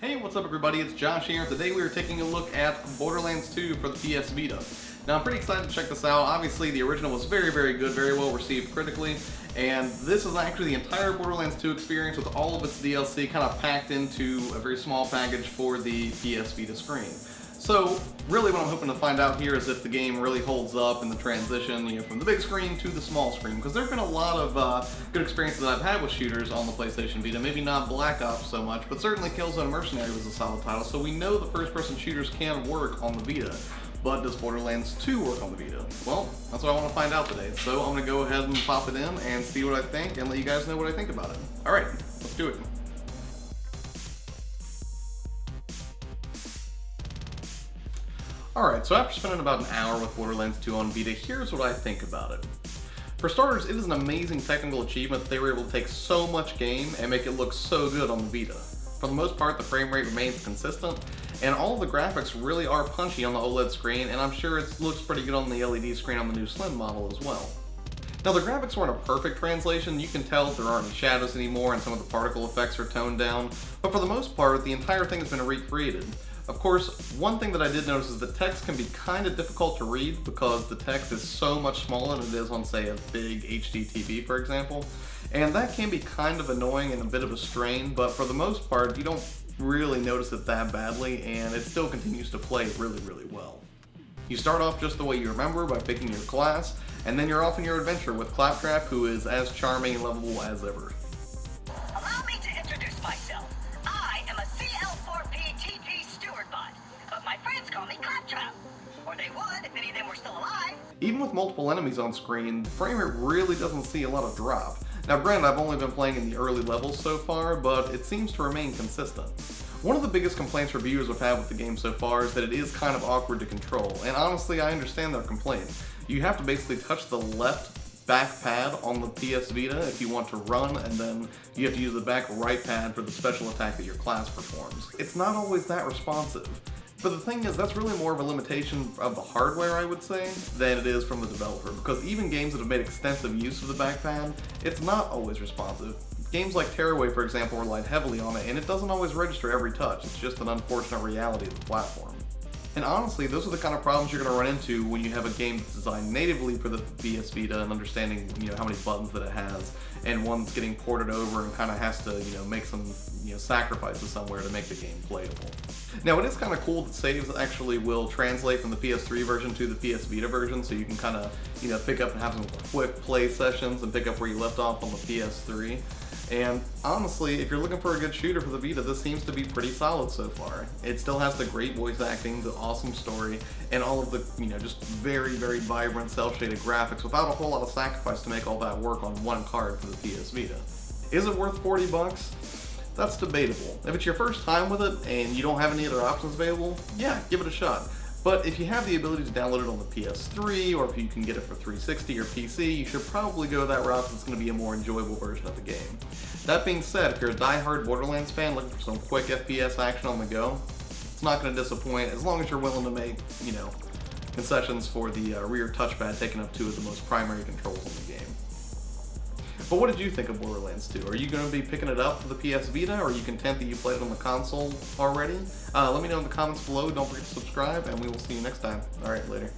Hey, what's up everybody? It's Josh here. Today we are taking a look at Borderlands 2 for the PS Vita. Now I'm pretty excited to check this out. Obviously the original was very good, very well received critically, and this is actually the entire Borderlands 2 experience with all of its DLC kind of packed into a very small package for the PS Vita screen. So really what I'm hoping to find out here is if the game really holds up in the transition, from the big screen to the small screen, because there have been a lot of good experiences that I've had with shooters on the PlayStation Vita. Maybe not Black Ops so much, but certainly Killzone Mercenary was a solid title, so we know the first-person shooters can work on the Vita. But does Borderlands 2 work on the Vita? Well, that's what I want to find out today. So I'm going to go ahead and pop it in and see what I think and let you guys know what I think about it. Alright, let's do it. Alright, so after spending about an hour with Borderlands 2 on Vita, here's what I think about it. For starters, it is an amazing technical achievement that they were able to take so much game and make it look so good on the Vita. For the most part, the frame rate remains consistent, and all of the graphics really are punchy on the OLED screen, and I'm sure it looks pretty good on the LED screen on the new Slim model as well. Now, the graphics weren't a perfect translation. You can tell there aren't any shadows anymore, and some of the particle effects are toned down, but for the most part, the entire thing has been recreated. Of course, one thing that I did notice is the text can be kind of difficult to read because the text is so much smaller than it is on, say, a big HD TV, for example. And that can be kind of annoying and a bit of a strain, but for the most part, you don't really notice it that badly, and it still continues to play really well. You start off just the way you remember by picking your class, and then you're off on your adventure with Claptrap, who is as charming and lovable as ever. Allow me to introduce myself. I am a CL4P TP steward bot, but my friends call me Claptrap. Or they would if any of them were still alive. Even with multiple enemies on screen, the frame rate really doesn't see a lot of drop. Now granted, I've only been playing in the early levels so far, but it seems to remain consistent. One of the biggest complaints reviewers have had with the game so far is that it is kind of awkward to control, and honestly I understand their complaint. You have to basically touch the left back pad on the PS Vita if you want to run, and then you have to use the back right pad for the special attack that your class performs. It's not always that responsive. But the thing is, that's really more of a limitation of the hardware, I would say, than it is from the developer, because even games that have made extensive use of the back pad, it's not always responsive. Games like Tearaway, for example, relied heavily on it, and it doesn't always register every touch. It's just an unfortunate reality of the platform. And honestly, those are the kind of problems you're going to run into when you have a game that's designed natively for the PS Vita and understanding, how many buttons that it has, and one that's getting ported over and kind of has to, make some, sacrifices somewhere to make the game playable. Now, it is kind of cool that saves actually will translate from the PS3 version to the PS Vita version, so you can kind of, pick up and have some quick play sessions and pick up where you left off on the PS3. And honestly, if you're looking for a good shooter for the Vita, this seems to be pretty solid so far. It still has the great voice acting, the awesome story, and all of the, just very vibrant cel-shaded graphics without a whole lot of sacrifice to make all that work on one card for the PS Vita. Is it worth 40 bucks? That's debatable. If it's your first time with it and you don't have any other options available, yeah, give it a shot. But if you have the ability to download it on the PS3, or if you can get it for 360 or PC, you should probably go that route because it's going to be a more enjoyable version of the game. That being said, if you're a die-hard Borderlands fan looking for some quick FPS action on the go, it's not going to disappoint as long as you're willing to make, concessions for the rear touchpad taking up two of the most primary controls in the game. But what did you think of Borderlands 2? Are you going to be picking it up for the PS Vita, or are you content that you played it on the console already? Let me know in the comments below. Don't forget to subscribe, and we will see you next time. Alright, later.